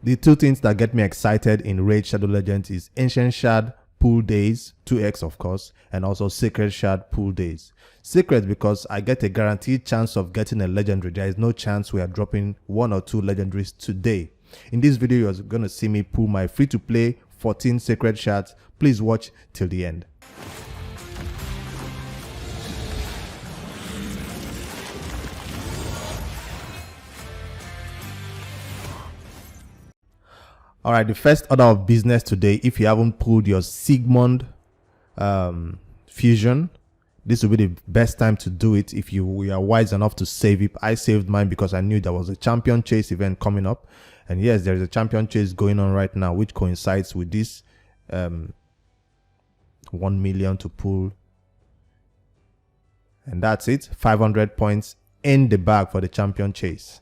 The two things that get me excited in Raid Shadow Legends is Ancient Shard Pool Days, 2x of course, and also Sacred Shard Pool Days. Sacred because I get a guaranteed chance of getting a Legendary. There is no chance we are dropping 1 or 2 Legendaries today. In this video, you're going to see me pull my free-to-play 14 Sacred Shards. Please watch till the end. Alright, the first order of business today, if you haven't pulled your Sigmund fusion, this will be the best time to do it if you are wise enough to save it. I saved mine because I knew there was a champion chase event coming up. And yes, there is a champion chase going on right now, which coincides with this 1 million to pull. And that's it. 500 points in the bag for the champion chase.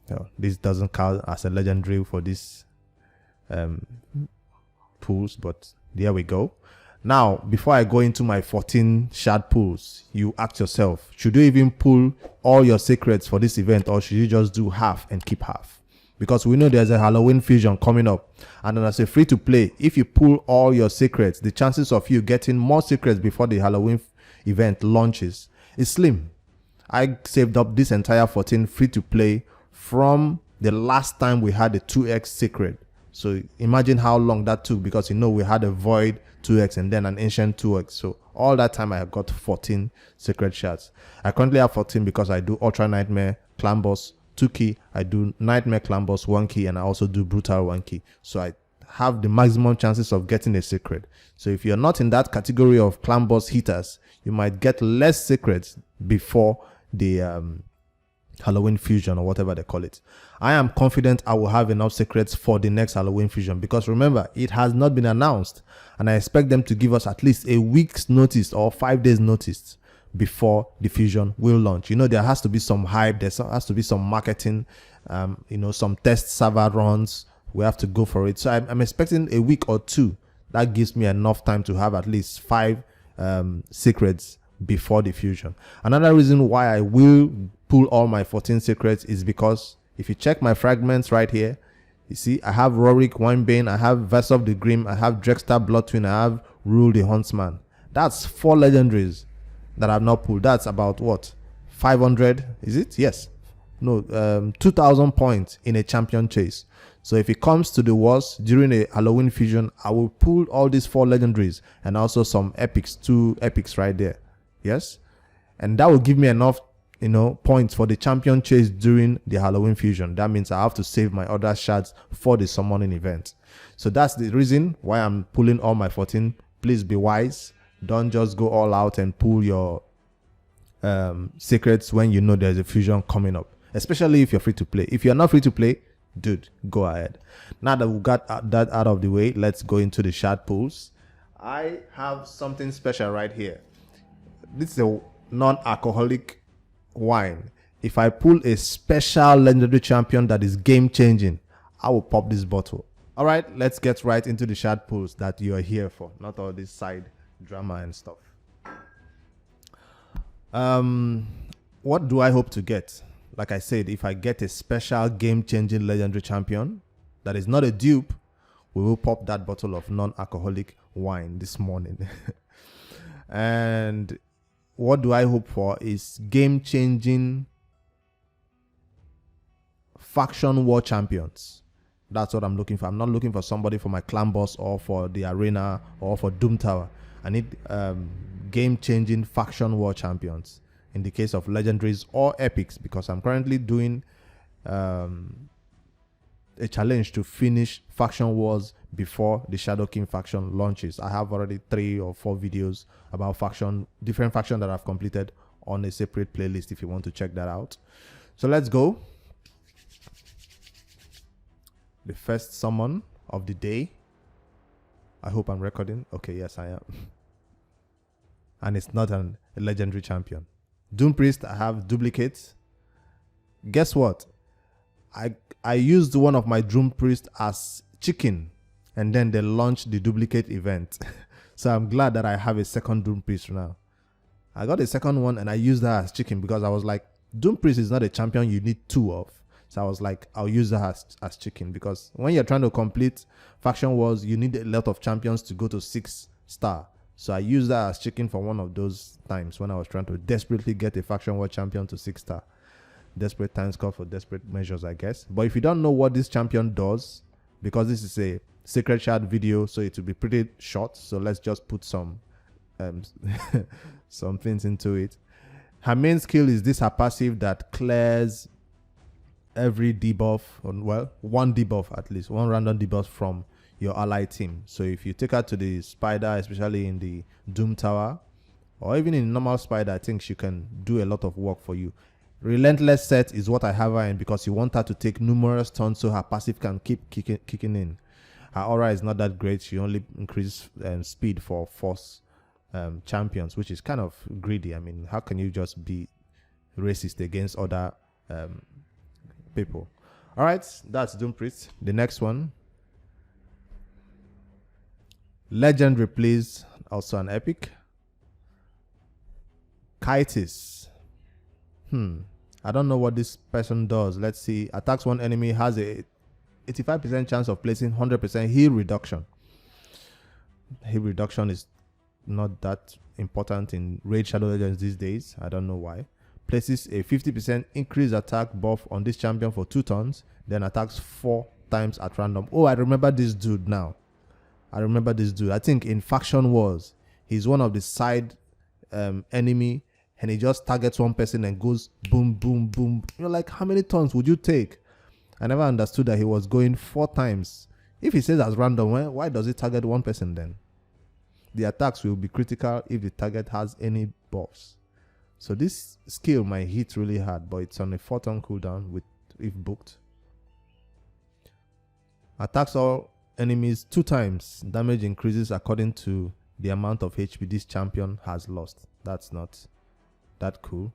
No, this doesn't count as a legendary for this pools, but there we go. Now, before I go into my 14 shard pools, you ask yourself, should you even pull all your secrets for this event, or should you just do half and keep half? Because we know there's a Halloween fusion coming up, and then as a free to play, if you pull all your secrets, the chances of you getting more secrets before the Halloween event launches is slim. I saved up this entire 14 free to play from the last time we had a 2x secret. So imagine how long that took, because you know we had a void 2x and then an ancient 2x. So all that time I have got 14 secret shards. I currently have 14 because I do Ultra Nightmare Clan Boss 2 key, I do Nightmare Clan Boss 1 key, and I also do Brutal 1 key. So I have the maximum chances of getting a secret. So if you're not in that category of Clan Boss hitters, you might get less secrets before the Halloween fusion or whatever they call it. I am confident I will have enough secrets for the next Halloween fusion, because remember, it has not been announced, and I expect them to give us at least a week's notice or 5 days notice before the fusion will launch. You know, there has to be some hype, there has to be some marketing, you know, some test server runs. We have to go for it. So I'm expecting a week or 2. That gives me enough time to have at least 5 secrets before the fusion. Another reason why I will pull all my 14 secrets is because if you check my fragments right here, you see I have Rorik Winebane, I have Versov the Grim, I have Drextar Blood Twin, I have Rule the Huntsman. That's 4 legendaries that I've not pulled. That's about what, 500, is it? Yes. No, 2,000 points in a champion chase. So if it comes to the wars during a Halloween fusion, I will pull all these 4 legendaries and also some epics, 2 epics right there. Yes, and that will give me enough, you know, points for the champion chase during the Halloween fusion. That means I have to save my other shards for the summoning event. So that's the reason why I'm pulling all my 14. Please be wise. Don't just go all out and pull your secrets when you know there's a fusion coming up, especially if you're free to play. If you're not free to play, dude, go ahead. Now that we got that out of the way, let's go into the shard pools. I have something special right here. This is a non-alcoholic wine. If I pull a special legendary champion that is game changing, I will pop this bottle. All right, let's get right into the shard pools that you are here for, not all this side drama and stuff. What do I hope to get? Like I said, if I get a special game changing legendary champion that is not a dupe, we will pop that bottle of non-alcoholic wine this morning. And what do I hope for is game-changing faction war champions. That's what I'm looking for. I'm not looking for somebody for my clan boss or for the arena or for Doom Tower. I need game-changing faction war champions in the case of legendaries or epics, because I'm currently doing a challenge to finish faction wars before the Shadow King faction launches. I have already 3 or 4 videos about different faction that I've completed on a separate playlist if you want to check that out. So let's go. The first summon of the day. I hope I'm recording. Okay, yes, I am. And it's not a legendary champion. Doom Priest, I have duplicates. Guess what? I used one of my Doom Priest as chicken, and then they launched the duplicate event. So I'm glad that I have a second Doom Priest now. I got a second one and I used that as chicken because I was like, Doom Priest is not a champion you need 2 of. So I was like, I'll use that as chicken, because when you're trying to complete faction wars, you need a lot of champions to go to 6-star. So I used that as chicken for one of those times when I was trying to desperately get a faction war champion to 6-star. Desperate times call for desperate measures, I guess. But if you don't know what this champion does, because this is a secret shard video, so it will be pretty short. So let's just put some some things into it. Her main skill is this, her passive that clears every debuff, well, one debuff at least, one random debuff from your ally team. So if you take her to the spider, especially in the Doom Tower, or even in normal spider, I think she can do a lot of work for you. Relentless set is what I have her in, because you want her to take numerous turns so her passive can keep kicking in. Her aura is not that great. She only increases speed for force champions, which is kind of greedy. I mean, how can you just be racist against other people? All right, that's Doom Priest. The next one, Legendary, please. Also an epic. Kites. I don't know what this person does. Let's see. Attacks one enemy, has a 85% chance of placing 100% heal reduction. Heal reduction is not that important in Raid Shadow Legends these days. I don't know why. Places a 50% increased attack buff on this champion for 2 turns, then attacks 4 times at random. Oh, I remember this dude now. I remember this dude. I think in Faction Wars, he's one of the side enemy, and he just targets one person and goes boom, boom, boom. You're like, how many turns would you take? I never understood that he was going 4 times. If he says as random, why does he target one person then? The attacks will be critical if the target has any buffs. So this skill might hit really hard, but it's on a 4-turn cooldown if booked. Attacks all enemies 2 times. Damage increases according to the amount of HP this champion has lost. That's not that cool.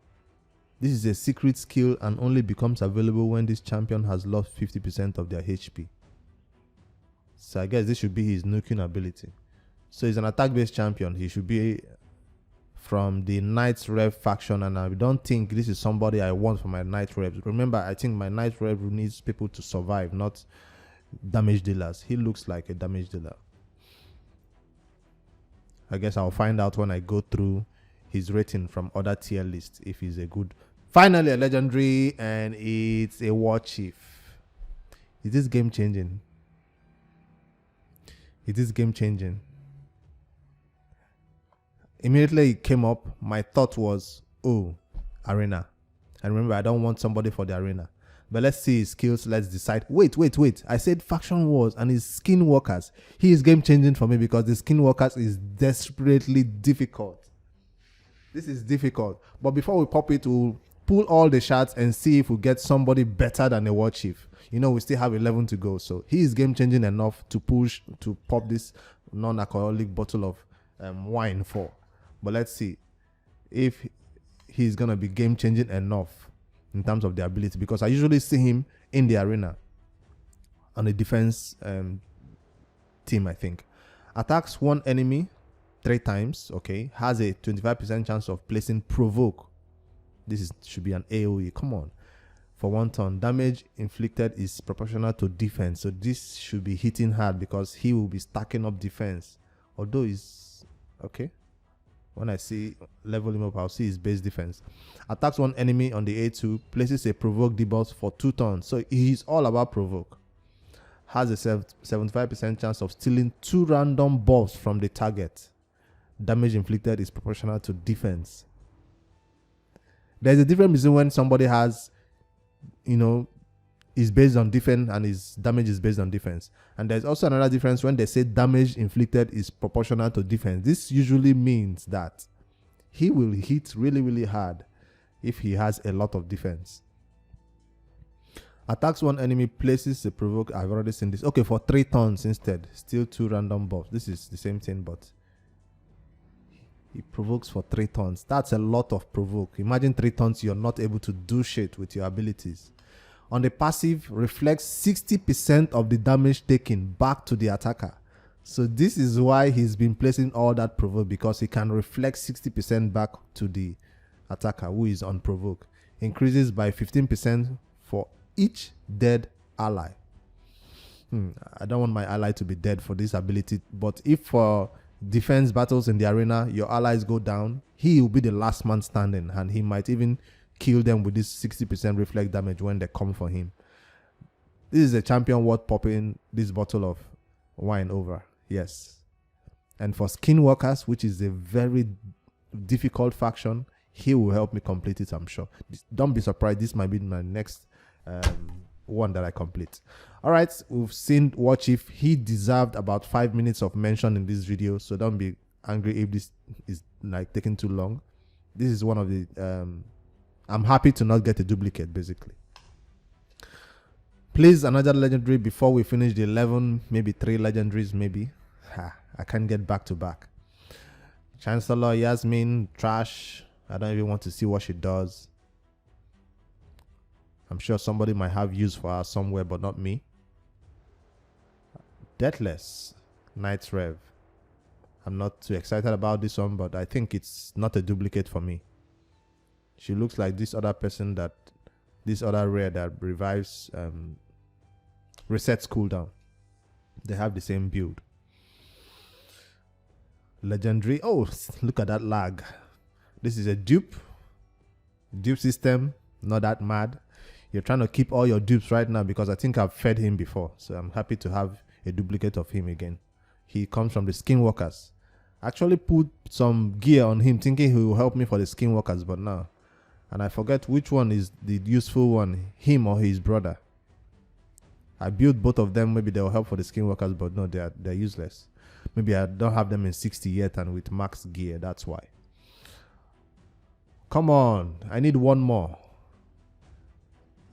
This is a secret skill and only becomes available when this champion has lost 50% of their HP. So I guess this should be his nuking ability. So he's an attack-based champion. He should be from the Knights Rev faction, and I don't think this is somebody I want for my Knight Revs. Remember, I think my Knight Rev needs people to survive, not damage dealers. He looks like a damage dealer. I guess I'll find out when I go through his rating from other tier lists if he's a good. Finally, a legendary, and it's a war chief. Is this game changing? Is this game changing? Immediately it came up, my thought was, oh, arena. And remember, I don't want somebody for the arena. But let's see his skills. Let's decide. Wait. I said faction wars and his skinwalkers. He is game changing for me because the skinwalkers is desperately difficult. This is difficult. But before we pop it, we'll pull all the shards and see if we get somebody better than a war chief. You know, we still have 11 to go. So he is game changing enough to pop this non-alcoholic bottle of wine for. But let's see if he's going to be game changing enough in terms of the ability, because I usually see him in the arena on the defense team, I think. Attacks one enemy 3 times, okay. Has a 25% chance of placing provoke. Should be an AoE, come on. For 1 turn. Damage inflicted is proportional to defense. So this should be hitting hard because he will be stacking up defense. Although he's, okay. When I see level him up, I'll see his base defense. Attacks one enemy on the A2, places a provoke debuff for 2 turns. So he's all about provoke. Has a 75% chance of stealing 2 random buffs from the target. Damage inflicted is proportional to defense. There's a difference between when somebody has, is based on defense and his damage is based on defense. And there's also another difference when they say damage inflicted is proportional to defense. This usually means that he will hit really, really hard if he has a lot of defense. Attacks one enemy, places a provoke. I've already seen this. Okay, for 3 turns instead. Still 2 random buffs. This is the same thing, but he provokes for 3 turns. That's a lot of provoke. Imagine 3 turns you're not able to do shit with your abilities. On the passive, reflects 60% of the damage taken back to the attacker. So this is why he's been placing all that provoke, because he can reflect 60% back to the attacker who is on provoke. Increases by 15% for each dead ally. I don't want my ally to be dead for this ability, but if for defense battles in the arena, your allies go down, he will be the last man standing, and he might even kill them with this 60% reflect damage when they come for him. This is a champion worth popping this bottle of wine over. Yes. And for Skinwalkers, which is a very difficult faction, he will help me complete it, I'm sure. Don't be surprised. This might be my next one that I complete. All right, we've seen War Chief. He deserved about 5 minutes of mention in this video, so don't be angry if this is like taking too long. This is one of the I'm happy to not get a duplicate, basically. Please, another legendary before we finish the 11, maybe 3 legendaries, maybe. I can't get back to back. Chancellor Yasmin, trash. I don't even want to see what she does. I'm sure somebody might have use for her somewhere, but not me. Deathless, Knight's Rev. I'm not too excited about this one, but I think it's not a duplicate for me. She looks like this other person that, this other rare that revives, resets cooldown. They have the same build. Legendary. Oh, look at that lag. This is a dupe. Dupe system. Not that mad. You're trying to keep all your dupes right now because I think I've fed him before. So I'm happy to have a duplicate of him again. He comes from the Skinwalkers. I actually put some gear on him thinking he will help me for the Skinwalkers, but no. And I forget which one is the useful one, him or his brother. I built both of them. Maybe they'll help for the Skinwalkers, but no, they're useless. Maybe I don't have them in 60 yet and with max gear. That's why. Come on. I need one more.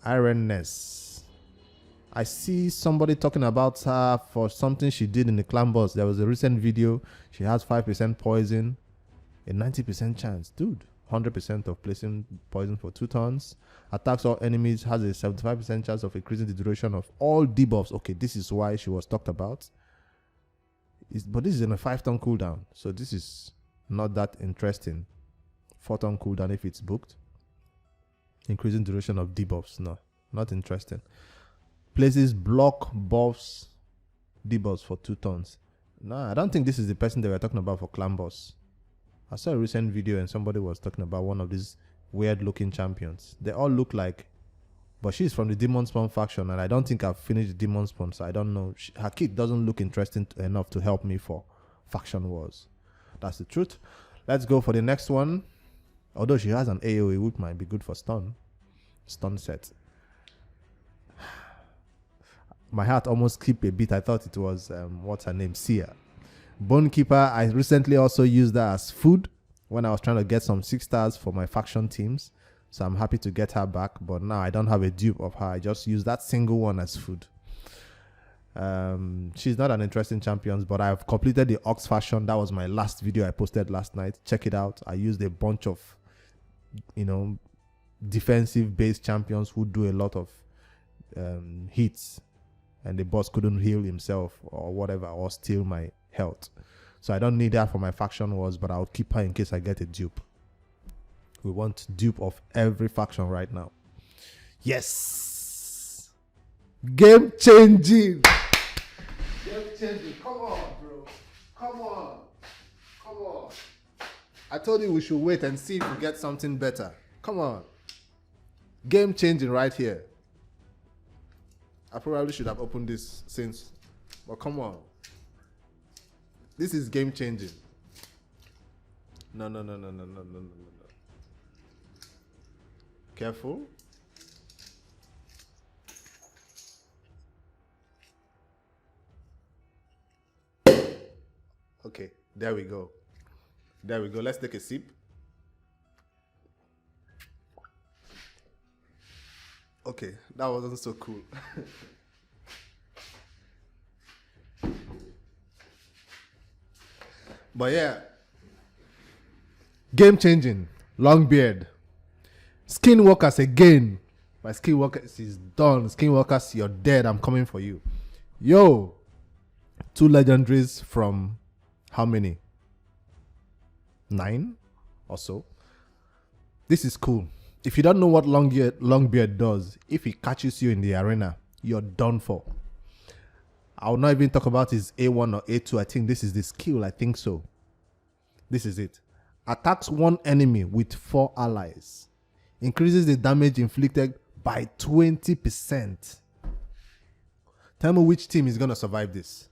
Ironness. I see somebody talking about her for something she did in the clan boss. There was a recent video. She has 5% poison. A 90% chance. Dude. 100% of placing poison for 2 turns. Attacks all enemies. Has a 75% chance of increasing the duration of all debuffs. Okay, this is why she was talked about. But this is in a 5-turn cooldown. So this is not that interesting. 4-turn cooldown if it's booked. Increasing duration of debuffs. No, not interesting. Places block buffs, debuffs for 2 turns. No, I don't think this is the person they were talking about for clan boss. I saw a recent video and somebody was talking about one of these weird looking champions. They all look like, but she's from the Demon Spawn faction and I don't think I've finished the Demon Spawn, so I don't know. Her kit doesn't look interesting enough to help me for faction wars. That's the truth. Let's go for the next one. Although she has an AoE, which might be good for stun set. My heart almost skipped a bit. I thought it was, what's her name? Sia. Bonekeeper, I recently also used that as food when I was trying to get some 6 stars for my faction teams. So I'm happy to get her back. But now I don't have a dupe of her. I just use that single one as food. She's not an interesting champion, but I've completed the Ox faction. That was my last video I posted last night. Check it out. I used a bunch of, defensive based champions who do a lot of hits. And the boss couldn't heal himself or whatever, or steal my health. So I don't need that for my faction wars, but I'll keep her in case I get a dupe. We want dupe of every faction right now. Yes! Game changing! Game changing. Come on, bro. Come on. Come on. I told you we should wait and see if we get something better. Come on. Game changing right here. I probably should have opened this since, but come on. This is game changing. No. Careful. Okay, there we go. There we go. Let's take a sip. Okay, that wasn't so cool. But yeah, game changing. Long beard. Skinwalkers again. My Skinwalkers is done. Skinwalkers, you're dead. I'm coming for you. Yo, 2 legendaries from how many? 9 or so. This is cool. If you don't know what Longbeard does, if he catches you in the arena, you're done for. I will not even talk about his A1 or A2. I think this is the skill. I think so. This is it. Attacks one enemy with 4 allies. Increases the damage inflicted by 20%. Tell me which team is going to survive this.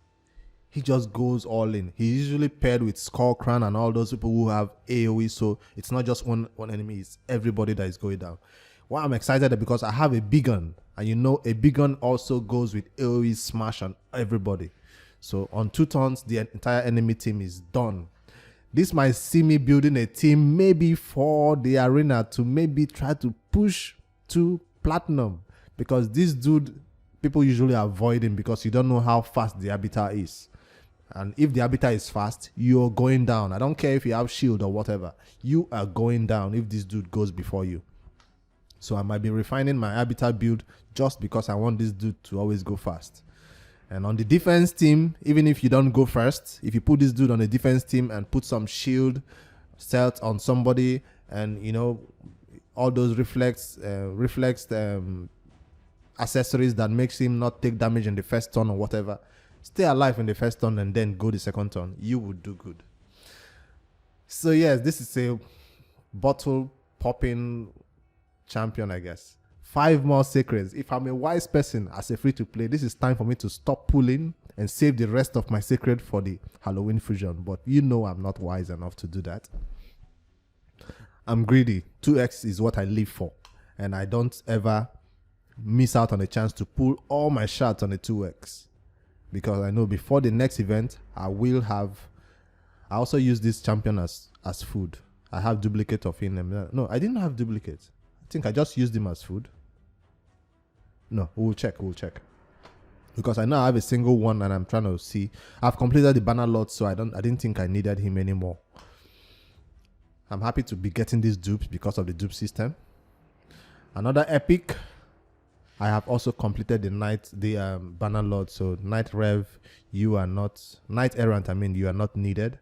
He just goes all in. He's usually paired with Skullcran and all those people who have AoE, so it's not just one enemy, it's everybody that is going down. Why I'm excited because I have a big gun, and you know a big gun also goes with AoE smash on everybody. So on 2 turns, the entire enemy team is done. This might see me building a team maybe for the arena to maybe try to push to platinum, because this dude, people usually avoid him because you don't know how fast the Arbiter is. And if the Arbiter is fast, you're going down. I don't care if you have shield or whatever. You are going down if this dude goes before you. So I might be refining my Arbiter build just because I want this dude to always go fast. And on the defense team, even if you don't go first, if you put this dude on the defense team and put some shield set on somebody, and you know all those reflex accessories that makes him not take damage in the first turn or whatever, stay alive in the first turn and then go the second turn, you would do good. So yes, this is a bottle popping champion, I guess. 5 more secrets. If I'm a wise person as a free-to-play, this is time for me to stop pulling and save the rest of my secret for the Halloween fusion. But you know I'm not wise enough to do that. I'm greedy. 2x is what I live for. And I don't ever miss out on a chance to pull all my shards on a 2x. Because I know before the next event, I will have... I also use this champion as food. I have duplicate of him. No, I didn't have duplicate. I think I just used him as food. No, we'll check. Because I now have a single one and I'm trying to see. I've completed the banner lot, so I didn't think I needed him anymore. I'm happy to be getting these dupes because of the dupe system. Another epic. I have also completed the banner lot. So Knight Rev, you are not... Knight Errant, I mean, you are not needed.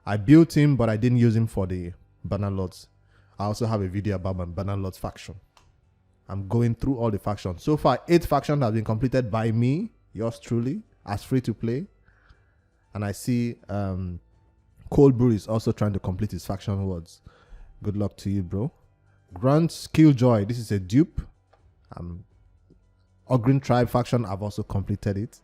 I built him, but I didn't use him for the banner lots. I also have a video about my banner lots faction. I'm going through all the factions. So far, 8 factions have been completed by me, yours truly, as free to play. And I see Cold Brew is also trying to complete his faction words. Good luck to you, bro. Grant Killjoy, this is a dupe. Ogrin Tribe faction, I've also completed it.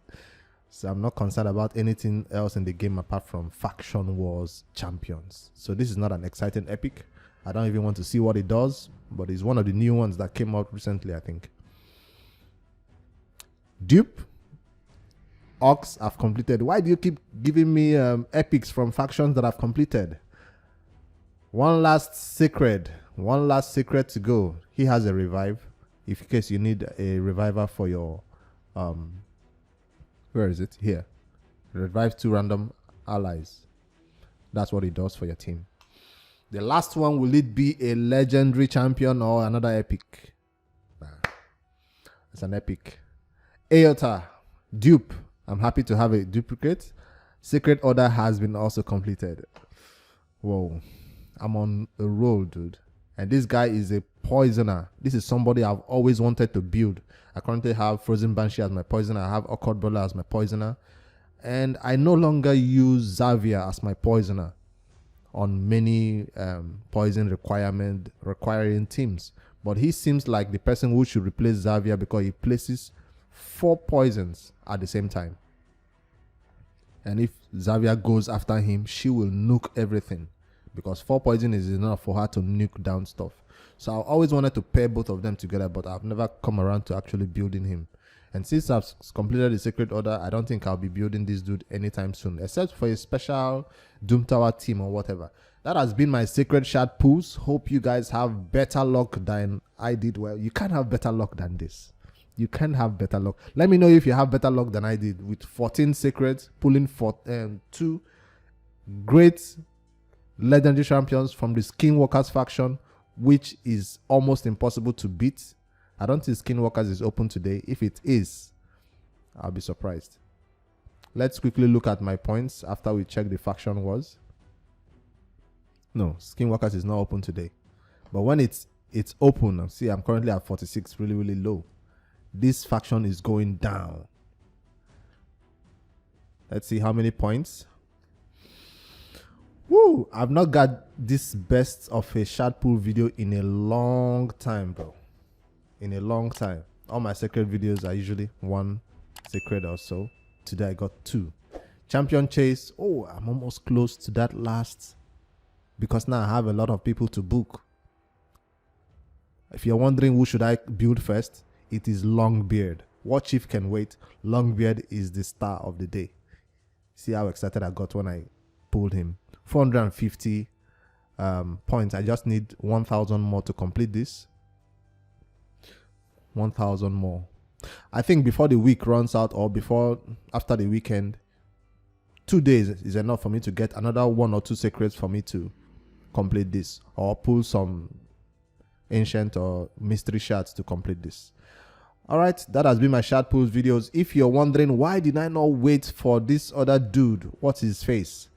So I'm not concerned about anything else in the game apart from Faction Wars Champions. So this is not an exciting epic. I don't even want to see what it does, but it's one of the new ones that came out recently, I think. Dupe. Ox, I've completed. Why do you keep giving me epics from factions that I've completed? One last secret to go. He has a revive. If in case you need a reviver for your... where is it? Here. Revive 2 random allies. That's what it does for your team. The last one, will it be a legendary champion or another epic? Nah. It's an epic. Aota, dupe. I'm happy to have a duplicate. Secret order has been also completed. Whoa. I'm on a roll, dude. And this guy is a poisoner. This is somebody I've always wanted to build. I currently have Frozen Banshee as my poisoner. I have Occult Brawler as my poisoner. And I no longer use Xavier as my poisoner on many poison requiring teams. But he seems like the person who should replace Xavier because he places 4 poisons at the same time. And if Xavier goes after him, she will nuke everything. Because 4 poison is enough for her to nuke down stuff. So I always wanted to pair both of them together, but I've never come around to actually building him. And since I've completed the Secret Order, I don't think I'll be building this dude anytime soon, except for a special Doom Tower team or whatever. That has been my Secret Shard pools. Hope you guys have better luck than I did. Well, you can't have better luck than this. You can have better luck. Let me know if you have better luck than I did with 14 secrets, pulling 2 great legendary champions from the Skinwalkers faction, which is almost impossible to beat. I don't think Skinwalkers is open today. If it is, I'll be surprised. Let's quickly look at my points after we check the faction wars. No, Skinwalkers is not open today. But when it's It's open. See, I'm currently at 46, really, really low. This faction is going down. Let's see how many points. Woo! I've not got this best of a shard pool video in a long time, bro. In a long time. All my sacred videos are usually 1 sacred or so. Today I got 2. Champion chase. Oh, I'm almost close to that last, because now I have a lot of people to book. If you're wondering who should I build first, it is Longbeard. What chief can wait? Longbeard is the star of the day. See how excited I got when I pulled him. 450 points. I just need 1,000 more to complete this. 1,000 more. I think before the week runs out, or after the weekend, 2 days is enough for me to get another 1 or 2 secrets for me to complete this, or pull some ancient or mystery shards to complete this. All right, that has been my shard pools videos. If you're wondering why did I not wait for this other dude, what's his face,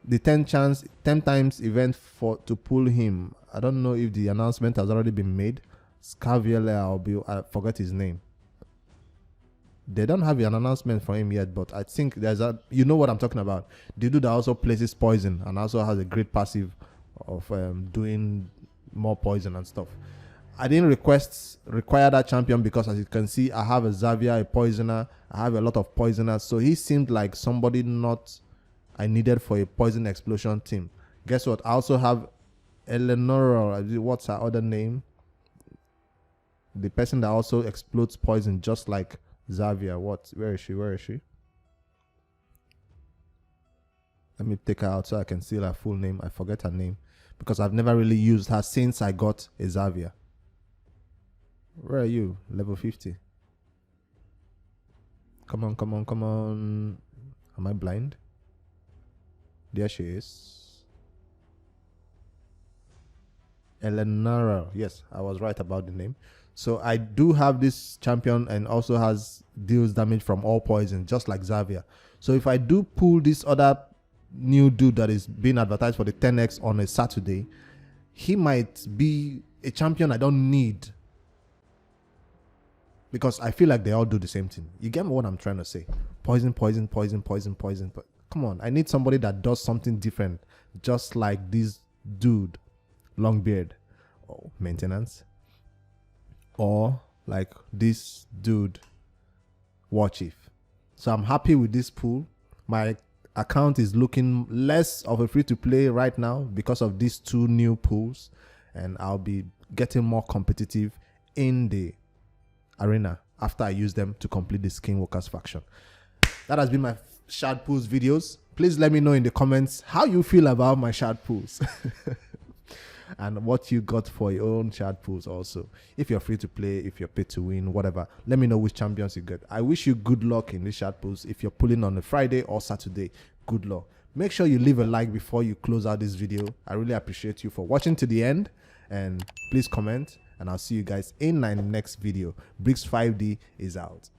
the 10 times event to pull him, I don't know if the announcement has already been made. Kavalax, I forgot his name. They don't have an announcement for him yet, but I think there's you know what I'm talking about. The dude that also places poison and also has a great passive of doing more poison and stuff. I didn't require that champion because, as you can see, I have a Xavier, a poisoner. I have a lot of poisoners, so he seemed like somebody I needed for a poison explosion team. Guess what? I also have Eleanor. What's her other name? The person that also explodes poison, just like Xavier. Where is she? Let me take her out so I can see her full name. I forget her name because I've never really used her since I got a Xavier. Where are you? Level 50. Come on. Am I blind? There she is. Eleanor. Yes, I was right about the name. So I do have this champion and also deals damage from all poison, just like Xavier. So if I do pull this other new dude that is being advertised for the 10x on a Saturday, he might be a champion I don't need, because I feel like they all do the same thing. You get what I'm trying to say? Poison. But come on, I need somebody that does something different, just like this dude, Longbeard, or maintenance, or like this dude, War Chief. So I'm happy with this pool. My account is looking less of a free-to-play right now because of these 2 new pools, and I'll be getting more competitive in the arena after I use them to complete the Skinwalkers faction. That has been my shard pools videos. Please let me know in the comments how you feel about my shard pools and what you got for your own shard pools also. If you're free to play, if you're paid to win, whatever, let me know which champions you get. I wish you good luck in these shard pools. If you're pulling on a Friday or Saturday, good luck. Make sure you leave a like before you close out this video. I really appreciate you for watching to the end, and please comment, and I'll see you guys in my next video. Bricks 5D is out.